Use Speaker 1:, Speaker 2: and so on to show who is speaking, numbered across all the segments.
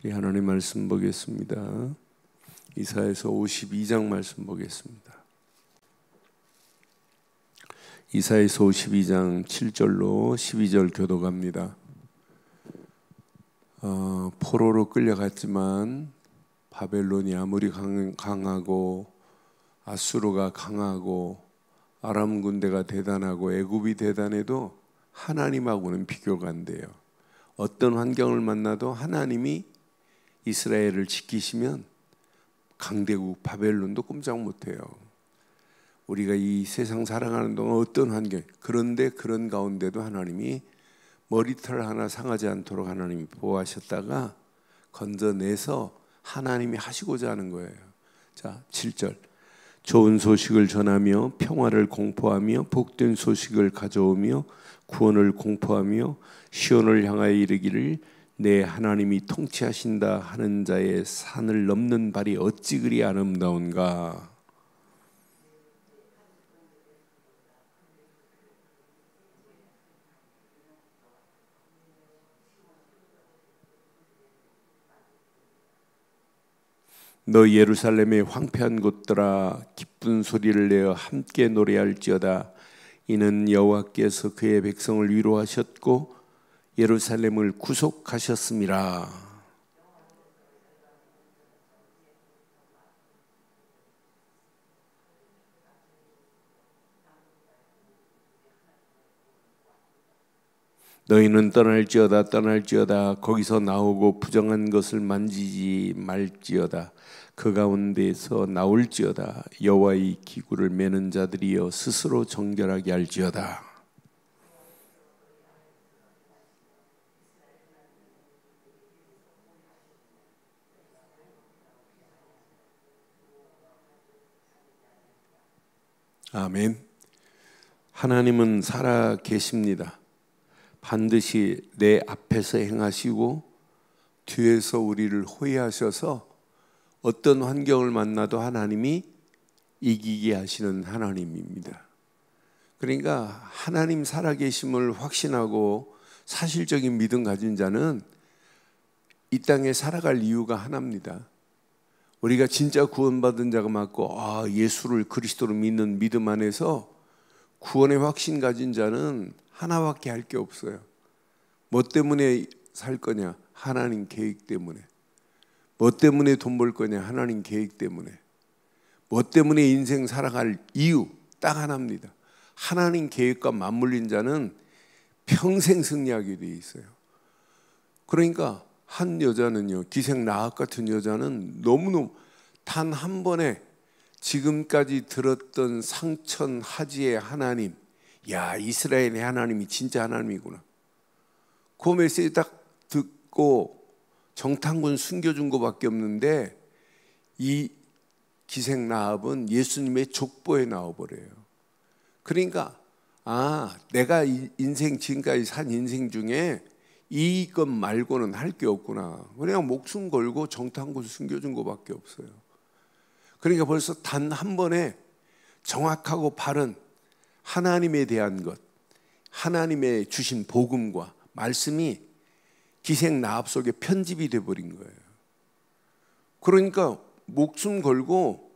Speaker 1: 우리 하나님 말씀 보겠습니다. 이사야서 52장 말씀 보겠습니다. 이사야서 52장 7절로 12절 교독합니다. 포로로 끌려갔지만 바벨론이 아무리 강하고 아수르가 강하고 아람 군대가 대단하고 애굽이 대단해도 하나님하고는 비교가 안 돼요. 어떤 환경을 만나도 하나님이 이스라엘을 지키시면 강대국 바벨론도 꼼짝 못해요. 우리가 이 세상 살아가는 동안 어떤 환경, 그런데 그런 가운데도 하나님이 머리털 하나 상하지 않도록 하나님이 보호하셨다가 건져내서 하나님이 하시고자 하는 거예요. 자, 7절. 좋은 소식을 전하며 평화를 공포하며 복된 소식을 가져오며 구원을 공포하며 시온을 향하여 이르기를 내 하나님이 통치하신다 하는 자의 산을 넘는 발이 어찌 그리 아름다운가. 너 예루살렘의 황폐한 곳들아 기쁜 소리를 내어 함께 노래할지어다. 이는 여호와께서 그의 백성을 위로하셨고 예루살렘을 구속하셨음이라. 너희는 떠날지어다 거기서 나오고 부정한 것을 만지지 말지어다. 그 가운데에서 나올지어다. 여호와의 기구를 매는 자들이여 스스로 정결하게 할지어다. 아멘. 하나님은 살아 계십니다. 반드시 내 앞에서 행하시고 뒤에서 우리를 호위하셔서 어떤 환경을 만나도 하나님이 이기게 하시는 하나님입니다. 그러니까 하나님 살아계심을 확신하고 사실적인 믿음 가진 자는 이 땅에 살아갈 이유가 하나입니다. 우리가 진짜 구원받은 자가 맞고 예수를 그리스도로 믿는 믿음 안에서 구원의 확신 가진 자는 하나밖에 할 게 없어요. 뭐 때문에 살 거냐? 하나님 계획 때문에. 뭐 때문에 돈 벌 거냐? 하나님 계획 때문에. 뭐 때문에 인생 살아갈 이유 딱 하나입니다. 하나님 계획과 맞물린 자는 평생 승리하게 돼 있어요. 그러니까 한 여자는요, 기생 라합 같은 여자는 너무너무 단 한 번에 지금까지 들었던 상천하지의 하나님, 야, 이스라엘의 하나님이 진짜 하나님이구나. 그 메시지 딱 듣고 정탐꾼 숨겨준 것밖에 없는데 이 기생 라합은 예수님의 족보에 나와버려요. 그러니까 내가 인생 지금까지 산 인생 중에 이것 말고는 할 게 없구나. 그냥 목숨 걸고 정탐꾼 숨겨준 것밖에 없어요. 그러니까 벌써 단 한 번에 정확하고 바른 하나님에 대한 것, 하나님의 주신 복음과 말씀이 기생 라합 속에 편집이 돼버린 거예요. 그러니까 목숨 걸고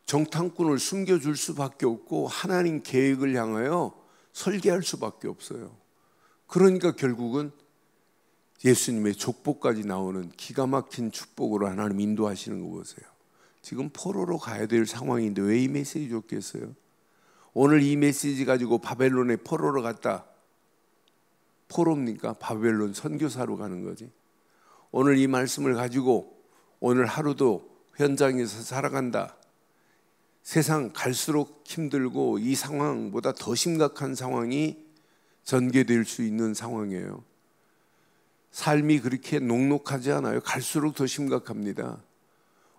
Speaker 1: 정탐꾼을 숨겨줄 수밖에 없고 하나님 계획을 향하여 설계할 수밖에 없어요. 그러니까 결국은 예수님의 족보까지 나오는 기가 막힌 축복으로 하나님 인도하시는 거 보세요. 지금 포로로 가야 될 상황인데 왜 이 메시지 줬겠어요? 오늘 이 메시지 가지고 바벨론에 포로로 갔다. 포로입니까? 바벨론 선교사로 가는 거지. 오늘 이 말씀을 가지고 오늘 하루도 현장에서 살아간다. 세상 갈수록 힘들고 이 상황보다 더 심각한 상황이 전개될 수 있는 상황이에요. 삶이 그렇게 녹록하지 않아요. 갈수록 더 심각합니다.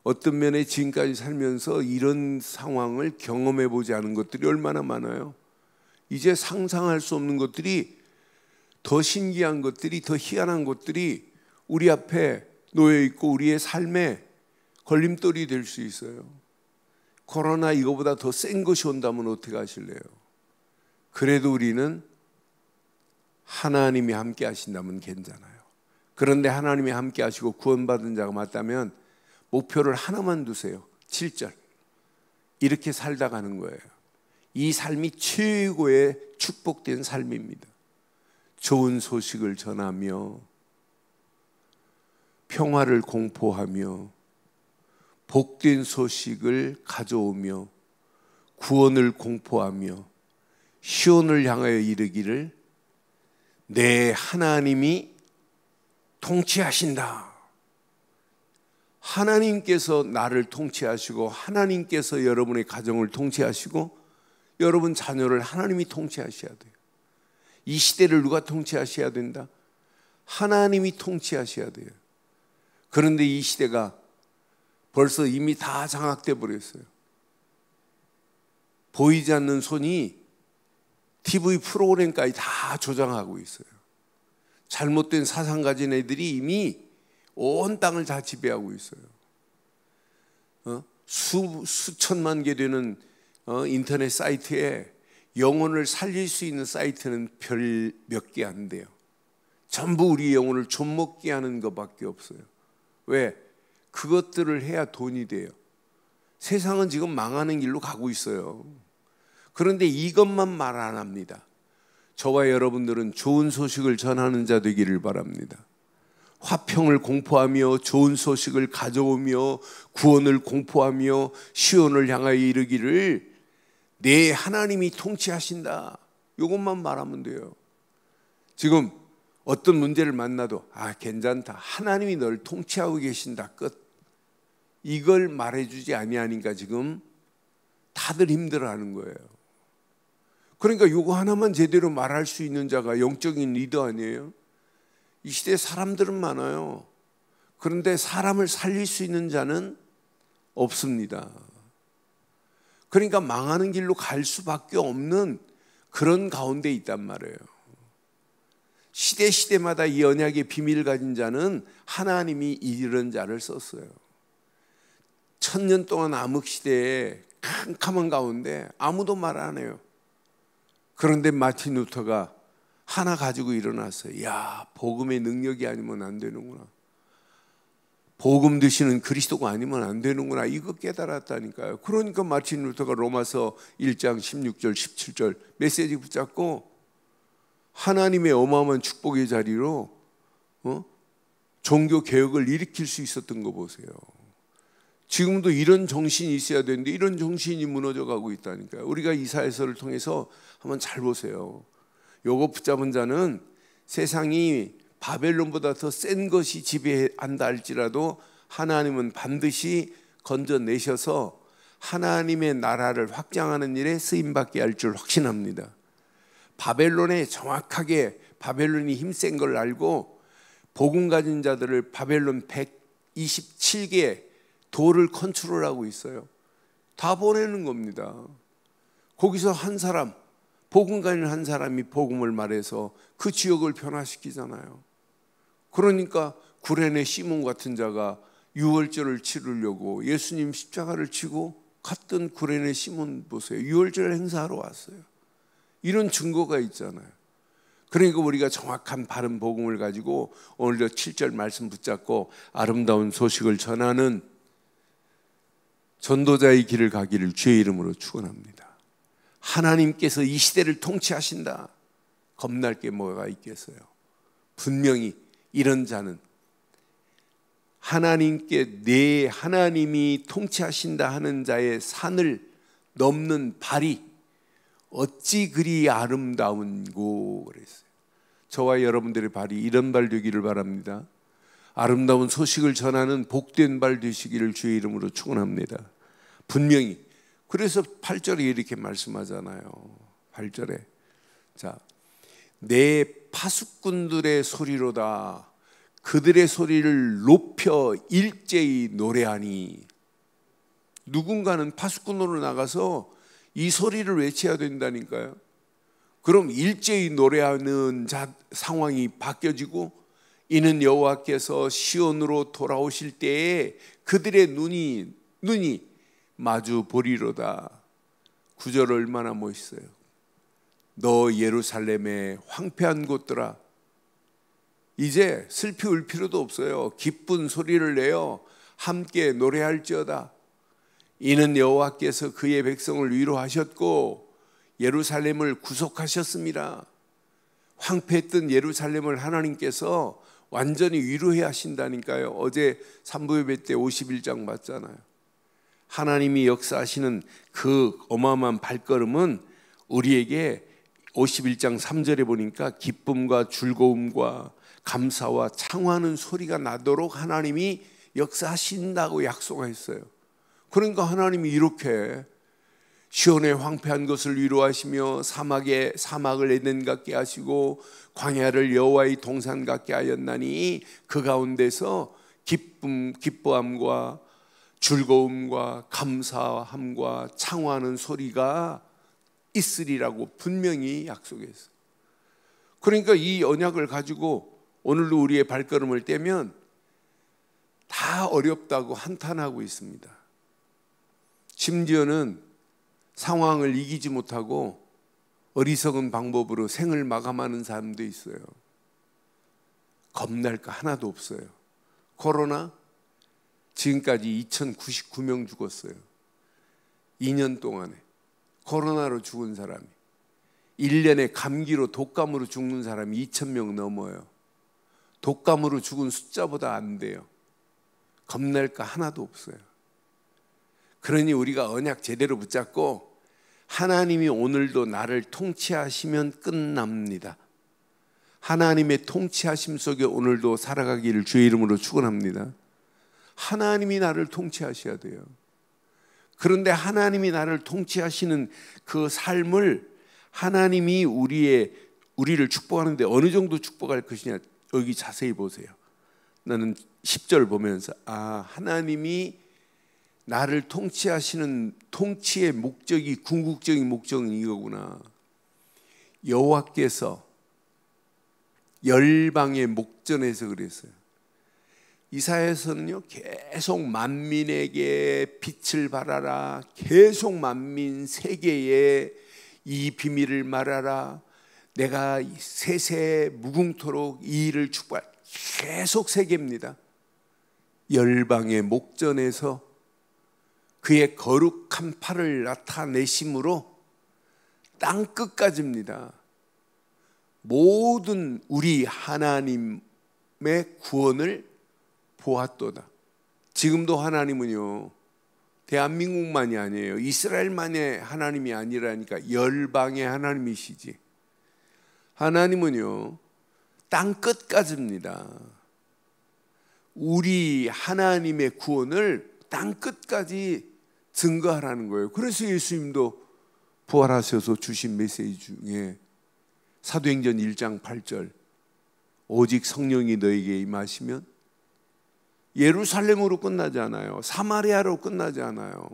Speaker 1: 어떤 면에 지금까지 살면서 이런 상황을 경험해 보지 않은 것들이 얼마나 많아요. 이제 상상할 수 없는 것들이, 더 신기한 것들이, 더 희한한 것들이 우리 앞에 놓여 있고 우리의 삶에 걸림돌이 될 수 있어요. 코로나 이거보다 더 센 것이 온다면 어떻게 하실래요? 그래도 우리는 하나님이 함께 하신다면 괜찮아요. 그런데 하나님이 함께 하시고 구원받은 자가 맞다면 목표를 하나만 두세요. 7절. 이렇게 살다 가는 거예요. 이 삶이 최고의 축복된 삶입니다. 좋은 소식을 전하며 평화를 공포하며 복된 소식을 가져오며 구원을 공포하며 시온을 향하여 이르기를 내 하나님이 통치하신다. 하나님께서 나를 통치하시고 하나님께서 여러분의 가정을 통치하시고 여러분 자녀를 하나님이 통치하셔야 돼요. 이 시대를 누가 통치하셔야 된다? 하나님이 통치하셔야 돼요. 그런데 이 시대가 벌써 이미 다 장악돼 버렸어요. 보이지 않는 손이 TV 프로그램까지 다 조장하고 있어요. 잘못된 사상 가진 애들이 이미 온 땅을 다 지배하고 있어요. 수천만 개 되는 인터넷 사이트에 영혼을 살릴 수 있는 사이트는 별 몇 개 안 돼요. 전부 우리 영혼을 좀먹게 하는 것밖에 없어요. 왜? 그것들을 해야 돈이 돼요. 세상은 지금 망하는 길로 가고 있어요. 그런데 이것만 말 안 합니다. 저와 여러분들은 좋은 소식을 전하는 자 되기를 바랍니다. 화평을 공포하며 좋은 소식을 가져오며 구원을 공포하며 시온을 향하여 이르기를 내 하나님이 통치하신다. 이것만 말하면 돼요. 지금 어떤 문제를 만나도 괜찮다. 하나님이 널 통치하고 계신다. 끝. 이걸 말해주지 아니하니까 지금 다들 힘들어하는 거예요. 그러니까 이거 하나만 제대로 말할 수 있는 자가 영적인 리더 아니에요? 이 시대에 사람들은 많아요. 그런데 사람을 살릴 수 있는 자는 없습니다. 그러니까 망하는 길로 갈 수밖에 없는 그런 가운데 있단 말이에요. 시대마다 이 언약의 비밀을 가진 자는 하나님이 이런 자를 썼어요. 1000년 동안 암흑시대에 캄캄한 가운데 아무도 말 안 해요. 그런데 마틴 루터가 하나 가지고 일어났어요. 야, 복음의 능력이 아니면 안 되는구나. 복음 드시는 그리스도가 아니면 안 되는구나. 이거 깨달았다니까요. 그러니까 마틴 루터가 로마서 1장 16절 17절 메시지 붙잡고 하나님의 어마어마한 축복의 자리로 종교 개혁을 일으킬 수 있었던 거 보세요. 지금도 이런 정신이 있어야 되는데 이런 정신이 무너져 가고 있다니까요. 우리가 이사야서를 통해서 한번 잘 보세요. 요거 붙잡은 자는 세상이 바벨론보다 더 센 것이 지배한다 할지라도 하나님은 반드시 건져내셔서 하나님의 나라를 확장하는 일에 쓰임받게 할 줄 확신합니다. 바벨론에 정확하게 바벨론이 힘센 걸 알고 복음 가진 자들을 바벨론 127개 도를 컨트롤하고 있어요. 다 보내는 겁니다. 거기서 한 사람, 복음 가진 한 사람이 복음을 말해서 그 지역을 변화시키잖아요. 그러니까 구레네 시몬 같은 자가 유월절을 치르려고 예수님 십자가를 치고 갔던 구레네 시몬 보세요. 유월절 행사하러 왔어요. 이런 증거가 있잖아요. 그러니까 우리가 정확한 바른 복음을 가지고 오늘도 7절 말씀 붙잡고 아름다운 소식을 전하는 전도자의 길을 가기를 주의 이름으로 축원합니다. 하나님께서 이 시대를 통치하신다. 겁날 게 뭐가 있겠어요? 분명히 이런 자는 하나님께 내 하나님이 통치하신다 하는 자의 산을 넘는 발이 어찌 그리 아름다운고 그랬어요. 저와 여러분들의 발이 이런 발 되기를 바랍니다. 아름다운 소식을 전하는 복된 발 되시기를 주의 이름으로 축원합니다. 분명히 그래서 8절에 이렇게 말씀하잖아요. 8절에 자, 내 파수꾼들의 소리로다 그들의 소리를 높여 일제히 노래하니. 누군가는 파수꾼으로 나가서 이 소리를 외쳐야 된다니까요. 그럼 일제히 노래하는 상황이 바뀌어지고 이는 여호와께서 시온으로 돌아오실 때에 그들의 눈이 마주 보리로다. 9절 얼마나 멋있어요. 너 예루살렘의 황폐한 곳들아 이제 슬피 울 필요도 없어요. 기쁜 소리를 내어 함께 노래할지어다. 이는 여호와께서 그의 백성을 위로하셨고 예루살렘을 구속하셨습니다. 황폐했던 예루살렘을 하나님께서 완전히 위로해 하신다니까요. 어제 산부예배 때 51장 봤잖아요. 하나님이 역사하시는 그 어마어마한 발걸음은 우리에게 51장 3절에 보니까 기쁨과 즐거움과 감사와 창화하는 소리가 나도록 하나님이 역사하신다고 약속했어요. 그러니까 하나님이 이렇게 시온의 황폐한 것을 위로하시며 사막을 에덴 같게 하시고 광야를 여호와의 동산 같게 하였나니 그 가운데서 기뻐함과 즐거움과 감사함과 창화하는 소리가 있으리라고 분명히 약속했어요. 그러니까 이 언약을 가지고 오늘도 우리의 발걸음을 떼면 다 어렵다고 한탄하고 있습니다. 심지어는 상황을 이기지 못하고 어리석은 방법으로 생을 마감하는 사람도 있어요. 겁날 거 하나도 없어요. 코로나 지금까지 2099명 죽었어요. 2년 동안에 코로나로 죽은 사람이, 1년에 감기로 독감으로 죽는 사람이 2,000명 넘어요. 독감으로 죽은 숫자보다 안 돼요. 겁날 거 하나도 없어요. 그러니 우리가 언약 제대로 붙잡고 하나님이 오늘도 나를 통치하시면 끝납니다. 하나님의 통치하심 속에 오늘도 살아가기를 주의 이름으로 축원합니다. 하나님이 나를 통치하셔야 돼요. 그런데 하나님이 나를 통치하시는 그 삶을 하나님이 우리를 축복하는데 어느 정도 축복할 것이냐, 여기 자세히 보세요. 나는 10절 보면서 하나님이 나를 통치하시는 통치의 목적이, 궁극적인 목적은 이거구나. 여호와께서 열방의 목전에서 그랬어요. 이사야에서는요 계속 만민에게 빛을 발하라, 계속 만민 세계에 이 비밀을 말하라, 내가 세세 무궁토록 이 일을 축복할, 계속 세계입니다. 열방의 목전에서 그의 거룩한 팔을 나타내심으로 땅 끝까지입니다. 모든 우리 하나님의 구원을 보았도다. 지금도 하나님은요 대한민국만이 아니에요. 이스라엘만의 하나님이 아니라니까 열방의 하나님이시지. 하나님은요 땅 끝까지입니다. 우리 하나님의 구원을 땅 끝까지 증거하라는 거예요. 그래서 예수님도 부활하셔서 주신 메시지 중에 사도행전 1장 8절 오직 성령이 너에게 임하시면, 예루살렘으로 끝나지 않아요. 사마리아로 끝나지 않아요.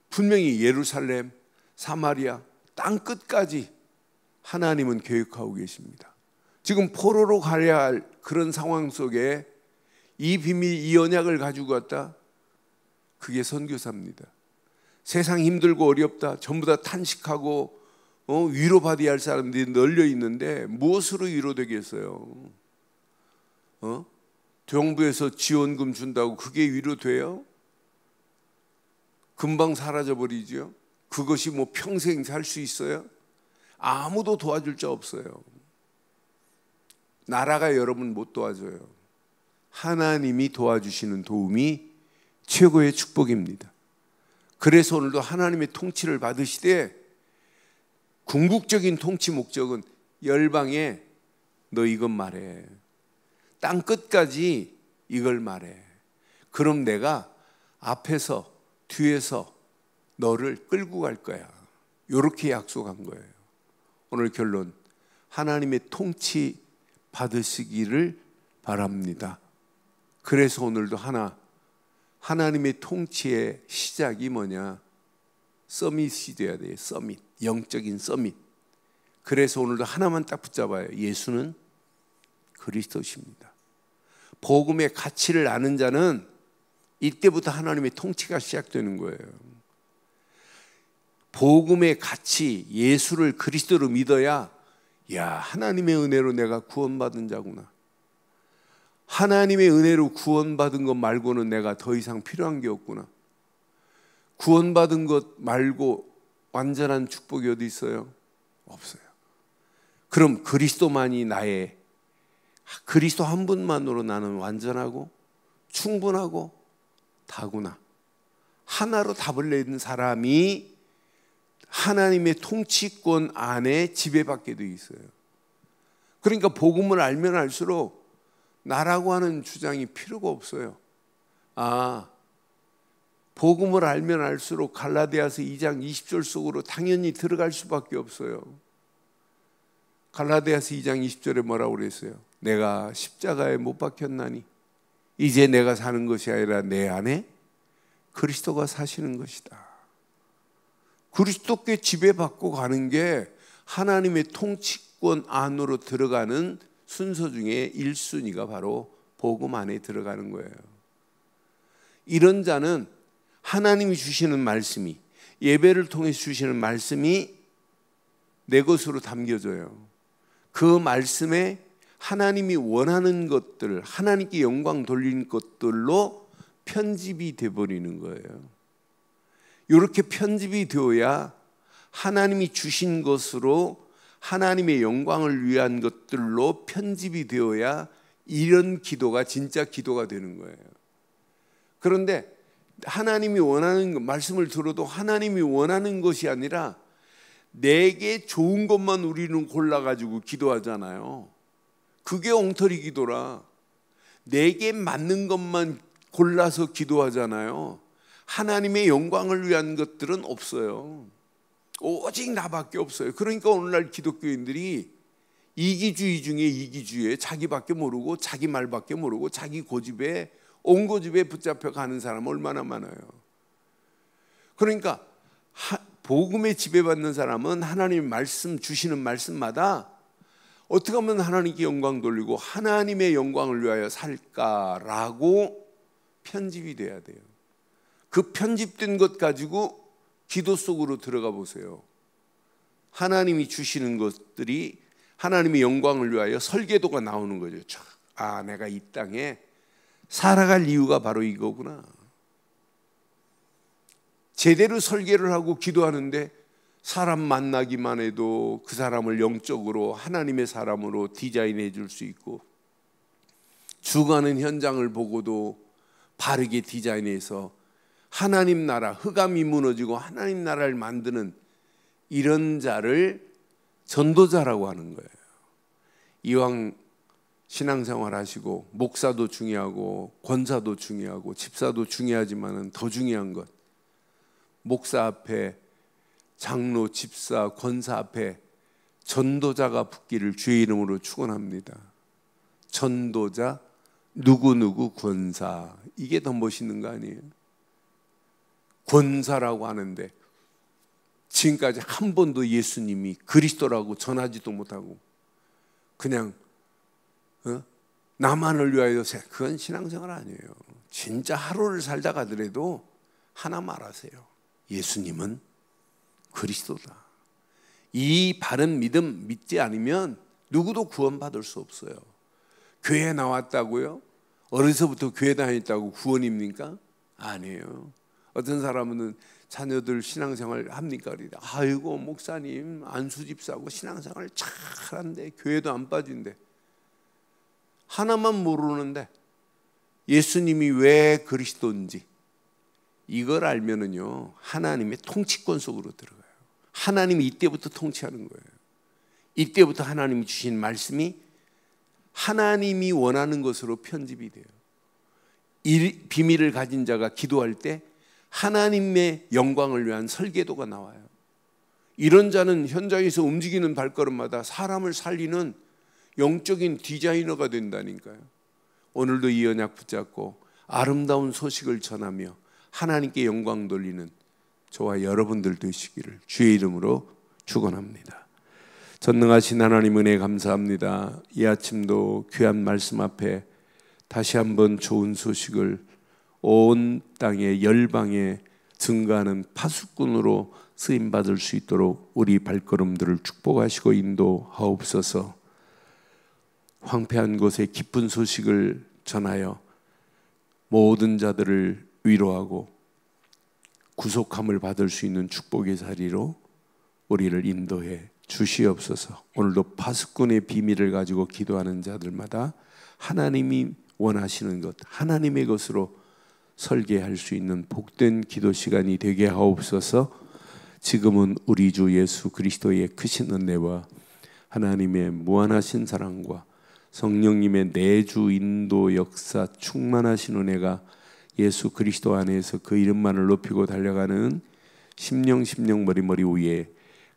Speaker 1: 분명히 예루살렘, 사마리아, 땅 끝까지 하나님은 계획하고 계십니다. 지금 포로로 가야 할 그런 상황 속에 이 비밀, 이 언약을 가지고 갔다, 그게 선교사입니다. 세상 힘들고 어렵다, 전부 다 탄식하고 위로받아야 할 사람들이 널려 있는데 무엇으로 위로되겠어요? 정부에서 지원금 준다고 그게 위로돼요? 금방 사라져버리죠. 그것이 뭐 평생 살 수 있어요? 아무도 도와줄 자 없어요. 나라가 여러분 못 도와줘요. 하나님이 도와주시는 도움이 최고의 축복입니다. 그래서 오늘도 하나님의 통치를 받으시되, 궁극적인 통치 목적은 열방에 너 이것 말해, 땅 끝까지 이걸 말해. 그럼 내가 앞에서 뒤에서 너를 끌고 갈 거야. 이렇게 약속한 거예요. 오늘 결론, 하나님의 통치 받으시기를 바랍니다. 그래서 오늘도 하나님의 통치의 시작이 뭐냐? 서밋이 돼야 돼요. 서밋, 영적인 서밋. 그래서 오늘도 하나만 딱 붙잡아요. 예수는 그리스도십니다. 복음의 가치를 아는 자는 이때부터 하나님의 통치가 시작되는 거예요. 복음의 가치, 예수를 그리스도로 믿어야 야, 하나님의 은혜로 내가 구원받은 자구나. 하나님의 은혜로 구원받은 것 말고는 내가 더 이상 필요한 게 없구나. 구원받은 것 말고 완전한 축복이 어디 있어요? 없어요. 그럼 그리스도만이 나의, 그리스도 한 분만으로 나는 완전하고 충분하고 다구나. 하나로 답을 내는 사람이 하나님의 통치권 안에 지배받게 돼 있어요. 그러니까 복음을 알면 알수록 나라고 하는 주장이 필요가 없어요. 복음을 알면 알수록 갈라디아서 2장 20절 속으로 당연히 들어갈 수밖에 없어요. 갈라디아서 2장 20절에 뭐라고 그랬어요? 내가 십자가에 못 박혔나니 이제 내가 사는 것이 아니라 내 안에 그리스도가 사시는 것이다. 그리스도께 지배받고 가는 게 하나님의 통치권 안으로 들어가는 순서 중에 1순위가 바로 복음 안에 들어가는 거예요. 이런 자는 하나님이 주시는 말씀이, 예배를 통해 주시는 말씀이 내 것으로 담겨져요. 그 말씀에 하나님이 원하는 것들, 하나님께 영광 돌리는 것들로 편집이 되어버리는 거예요. 이렇게 편집이 되어야 하나님이 주신 것으로 하나님의 영광을 위한 것들로 편집이 되어야 이런 기도가 진짜 기도가 되는 거예요. 그런데 하나님이 원하는 것, 말씀을 들어도 하나님이 원하는 것이 아니라 내게 좋은 것만 우리는 골라가지고 기도하잖아요. 그게 엉터리 기도라. 내게 맞는 것만 골라서 기도하잖아요. 하나님의 영광을 위한 것들은 없어요. 오직 나밖에 없어요. 그러니까 오늘날 기독교인들이 이기주의 중에 이기주의에 자기밖에 모르고 자기 말밖에 모르고 자기 고집에 온 고집에 붙잡혀 가는 사람 얼마나 많아요. 그러니까 복음에 지배받는 사람은 하나님 말씀 주시는 말씀마다 어떻게 하면 하나님께 영광 돌리고 하나님의 영광을 위하여 살까라고 편집이 돼야 돼요. 그 편집된 것 가지고 기도 속으로 들어가 보세요. 하나님이 주시는 것들이 하나님의 영광을 위하여 설계도가 나오는 거죠. 내가 이 땅에 살아갈 이유가 바로 이거구나. 제대로 설계를 하고 기도하는데 사람 만나기만 해도 그 사람을 영적으로 하나님의 사람으로 디자인해 줄 수 있고, 죽어가는 현장을 보고도 바르게 디자인해서 하나님 나라, 흑암이 무너지고 하나님 나라를 만드는 이런 자를 전도자라고 하는 거예요. 이왕 신앙생활 하시고 목사도 중요하고 권사도 중요하고 집사도 중요하지만 더 중요한 것, 목사 앞에 장로, 집사, 권사 앞에 전도자가 붙기를 주의 이름으로 축원합니다. 전도자, 누구누구 권사, 이게 더 멋있는 거 아니에요? 권사라고 하는데 지금까지 한 번도 예수님이 그리스도라고 전하지도 못하고 그냥 나만을 위하여, 그건 신앙생활 아니에요. 진짜 하루를 살다 가더라도 하나 말하세요. 예수님은 그리스도다. 이 바른 믿음 믿지 않으면 누구도 구원받을 수 없어요. 교회 나왔다고요? 어려서부터 교회 다녔다고 구원입니까? 아니에요. 어떤 사람은 자녀들 신앙생활 합니까? 아이고 목사님 안수집사고 신앙생활 잘한데 교회도 안 빠진대. 하나만 모르는데 예수님이 왜 그리스도인지 이걸 알면은요 하나님의 통치권 속으로 들어가요. 하나님이 이때부터 통치하는 거예요. 이때부터 하나님이 주신 말씀이 하나님이 원하는 것으로 편집이 돼요. 이 비밀을 가진 자가 기도할 때 하나님의 영광을 위한 설계도가 나와요. 이런 자는 현장에서 움직이는 발걸음마다 사람을 살리는 영적인 디자이너가 된다니까요. 오늘도 이 언약 붙잡고 아름다운 소식을 전하며 하나님께 영광 돌리는 저와 여러분들 되시기를 주의 이름으로 축원합니다. 전능하신 하나님 은혜 감사합니다. 이 아침도 귀한 말씀 앞에 다시 한번 좋은 소식을 온 땅에 열방에 증거하는 파수꾼으로 쓰임 받을 수 있도록 우리 발걸음들을 축복하시고 인도하옵소서. 황폐한 곳에 기쁜 소식을 전하여 모든 자들을 위로하고 구속함을 받을 수 있는 축복의 자리로 우리를 인도해 주시옵소서. 오늘도 파수꾼의 비밀을 가지고 기도하는 자들마다 하나님이 원하시는 것, 하나님의 것으로 설계할 수 있는 복된 기도 시간이 되게 하옵소서. 지금은 우리 주 예수 그리스도의 크신 은혜와 하나님의 무한하신 사랑과 성령님의 내주 인도 역사 충만하신 은혜가 예수 그리스도 안에서 그 이름만을 높이고 달려가는 심령 머리 위에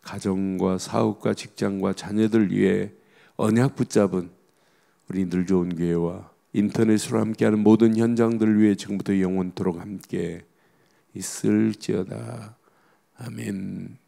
Speaker 1: 가정과 사업과 직장과 자녀들 위해 언약 붙잡은 우리 늘 좋은 교회와 인터넷으로 함께하는 모든 현장들 위해 지금부터 영원토록 함께 있을지어다. 아멘.